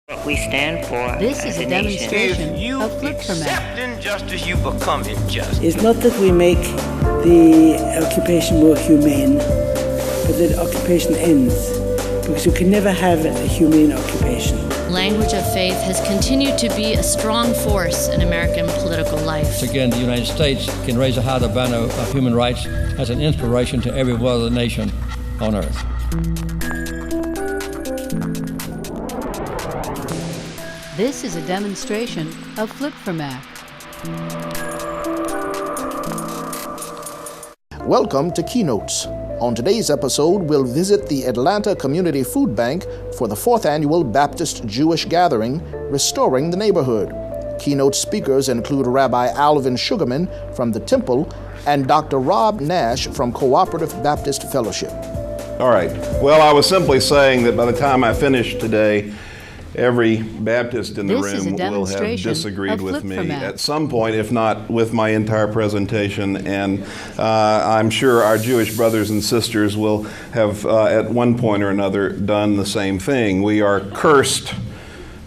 What we stand for. This is a demonstration of flip from accept injustice, you become injustice. It's not that we make the occupation more humane, but that occupation ends, because you can never have a humane occupation. Language of faith has continued to be a strong force in American political life. Again, the United States can raise a higher banner of human rights as an inspiration to every other nation on earth. This is a demonstration of Flip for Mac. Welcome to Keynotes. On today's episode, we'll visit the Atlanta Community Food Bank for the 4th Annual Baptist Jewish Gathering, Restoring the Neighborhood. Keynote speakers include Rabbi Alvin Sugarman from the Temple and Dr. Rob Nash from Cooperative Baptist Fellowship. All right. Well, I was simply saying that by the time I finish today, every Baptist in the room will have disagreed with me at some point, if not with my entire presentation. And I'm sure our Jewish brothers and sisters will have at one point or another done the same thing. We are cursed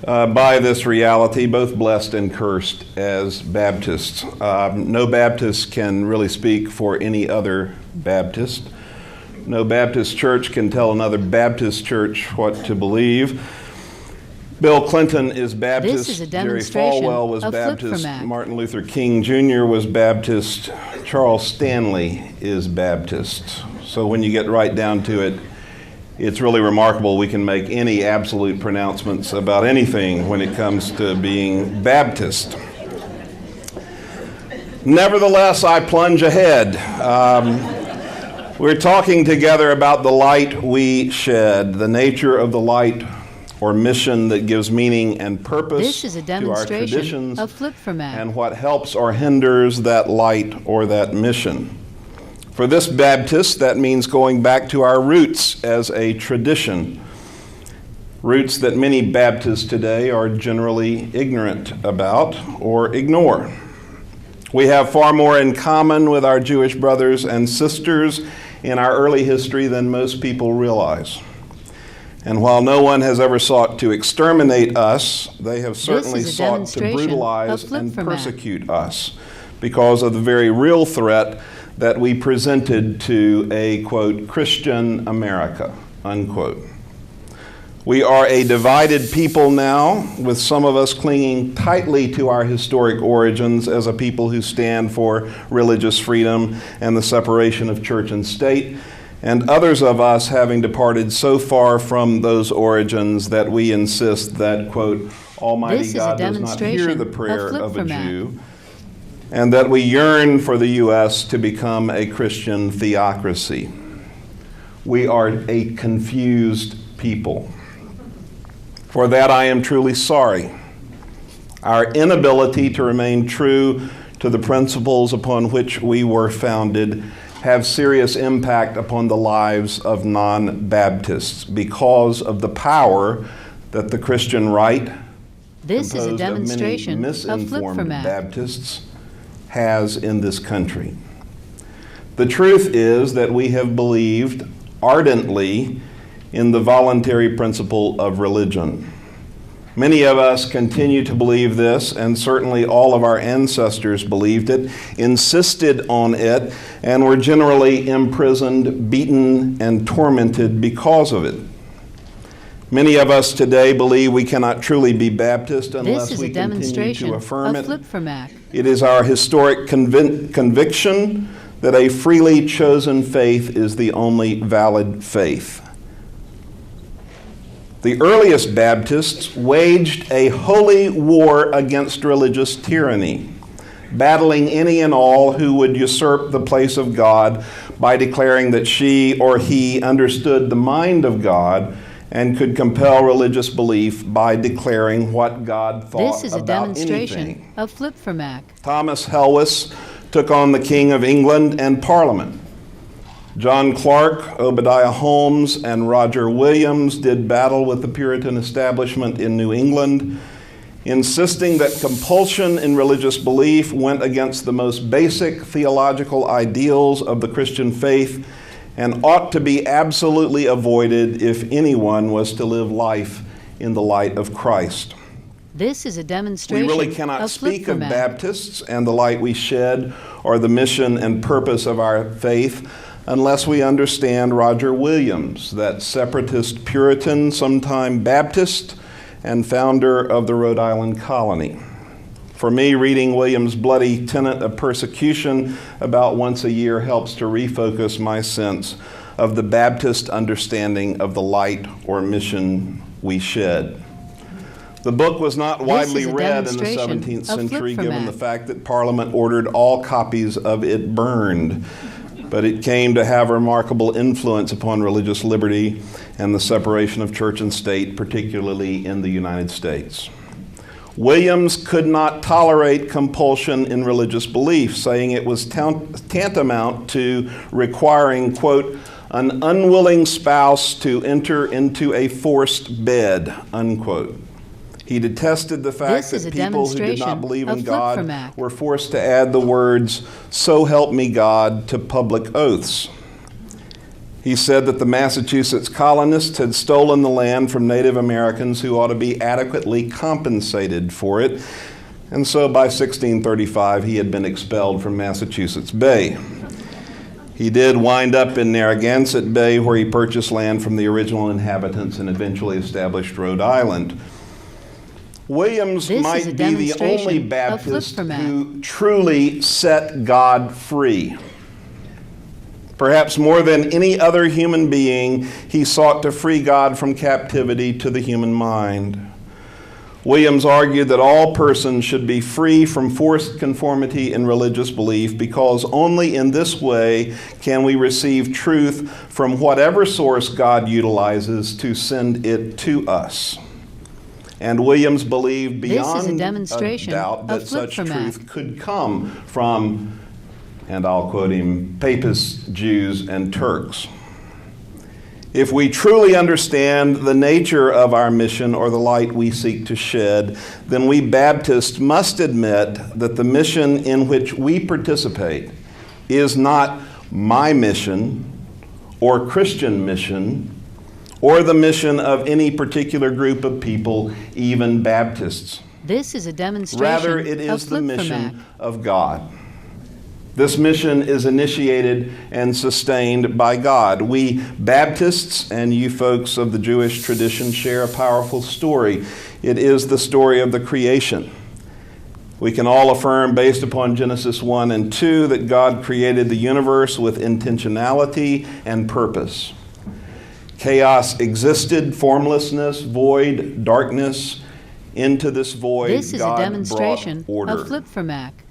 by this reality, both blessed and cursed as Baptists. No Baptist can really speak for any other Baptist. No Baptist church can tell another Baptist church what to believe. Bill Clinton is Baptist, Jerry Falwell was Baptist, Martin Luther King Jr. was Baptist, Charles Stanley is Baptist. So when you get right down to it, it's really remarkable we can make any absolute pronouncements about anything when it comes to being Baptist. Nevertheless, I plunge ahead. We're talking together about the light we shed, the nature of the light or mission that gives meaning and purpose to our traditions, and what helps or hinders that light or that mission. For this Baptist, that means going back to our roots as a tradition, roots that many Baptists today are generally ignorant about or ignore. We have far more in common with our Jewish brothers and sisters in our early history than most people realize. And while no one has ever sought to exterminate us, they have certainly sought to brutalize and persecute us because of the very real threat that we presented to a, quote, Christian America, unquote. We are a divided people now, with some of us clinging tightly to our historic origins as a people who stand for religious freedom and the separation of church and state, and others of us having departed so far from those origins that we insist that, quote, Almighty God does not hear the prayer of a Jew, and that we yearn for the U.S. to become a Christian theocracy. We are a confused people. For that I am truly sorry. Our inability to remain true to the principles upon which we were founded have serious impact upon the lives of non-Baptists because of the power that the Christian right, this is a demonstration of many misinformed Baptists, has in this country. The truth is that we have believed ardently in the voluntary principle of religion. Many of us continue to believe this, and certainly all of our ancestors believed it, insisted on it, and were generally imprisoned, beaten, and tormented because of it. Many of us today believe we cannot truly be Baptist unless we continue to affirm it. It is our historic conviction that a freely chosen faith is the only valid faith. The earliest Baptists waged a holy war against religious tyranny, battling any and all who would usurp the place of God by declaring that she or he understood the mind of God and could compel religious belief by declaring what God thought about anything. This is a demonstration of Flip for Mac. Thomas Helwys took on the King of England and Parliament. John Clark, Obadiah Holmes, and Roger Williams did battle with the Puritan establishment in New England, insisting that compulsion in religious belief went against the most basic theological ideals of the Christian faith and ought to be absolutely avoided if anyone was to live life in the light of Christ. This is a We demonstration really cannot of speak of flip-format. Baptists and the light we shed or the mission and purpose of our faith unless we understand Roger Williams, that separatist Puritan, sometime Baptist, and founder of the Rhode Island colony. For me, reading Williams' bloody tenet of persecution about once a year helps to refocus my sense of the Baptist understanding of the light or mission we shed. The book was not widely read in the 17th century, given the fact that Parliament ordered all copies of it burned. But it came to have remarkable influence upon religious liberty and the separation of church and state, particularly in the United States. Williams could not tolerate compulsion in religious belief, saying it was tantamount to requiring, quote, an unwilling spouse to enter into a forced bed, unquote. He detested the fact that people who did not believe in God were forced to add the words, "So help me God," to public oaths. He said that the Massachusetts colonists had stolen the land from Native Americans who ought to be adequately compensated for it. And so by 1635, he had been expelled from Massachusetts Bay. He did wind up in Narragansett Bay, where he purchased land from the original inhabitants and eventually established Rhode Island. Williams might be the only Baptist who truly set God free. Perhaps more than any other human being, he sought to free God from captivity to the human mind. Williams argued that all persons should be free from forced conformity in religious belief because only in this way can we receive truth from whatever source God utilizes to send it to us. And Williams believed beyond a doubt that such truth could come from, and I'll quote him, papists, Jews, and Turks. If we truly understand the nature of our mission or the light we seek to shed, then we Baptists must admit that the mission in which we participate is not my mission or Christian mission or the mission of any particular group of people, even Baptists. This is a demonstration. Rather, it is the mission of God. This mission is initiated and sustained by God. We Baptists and you folks of the Jewish tradition share a powerful story. It is the story of the creation. We can all affirm, based upon Genesis 1 and 2, that God created the universe with intentionality and purpose. Chaos existed, formlessness, void, darkness. Into this void, this is God a demonstration brought order. Of Flip-for-Mac.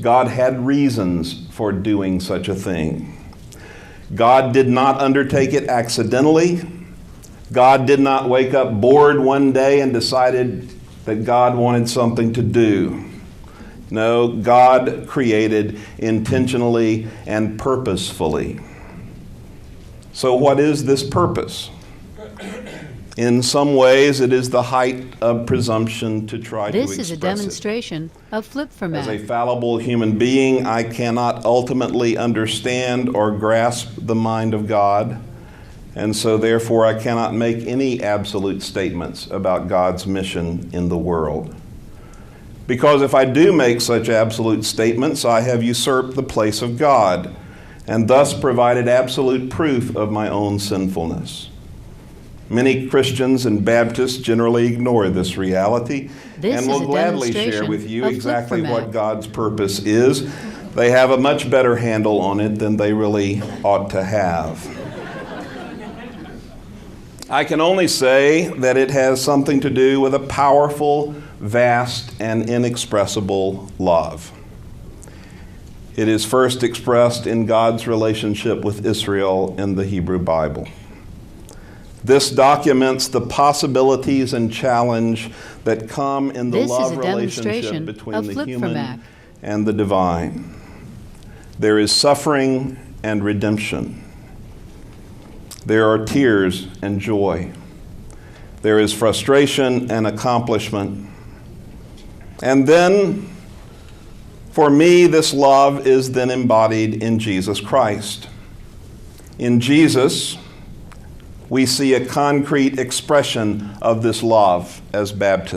God had reasons for doing such a thing. God did not undertake it accidentally. God did not wake up bored one day and decided that God wanted something to do. No, God created intentionally and purposefully. So what is this purpose? In some ways, it is the height of presumption to try to express it. This is a demonstration of Flip-for-Mac. As a fallible human being, I cannot ultimately understand or grasp the mind of God, and so therefore I cannot make any absolute statements about God's mission in the world. Because if I do make such absolute statements, I have usurped the place of God, and thus provided absolute proof of my own sinfulness. Many Christians and Baptists generally ignore this reality and will gladly share with you exactly what God's purpose is. They have a much better handle on it than they really ought to have. I can only say that it has something to do with a powerful, vast, and inexpressible love. It is first expressed in God's relationship with Israel in the Hebrew Bible. This documents the possibilities and challenge that come in the love relationship between the human and the divine. There is suffering and redemption. There are tears and joy. There is frustration and accomplishment. And then, for me, this love is then embodied in Jesus Christ. In Jesus, we see a concrete expression of this love as baptism.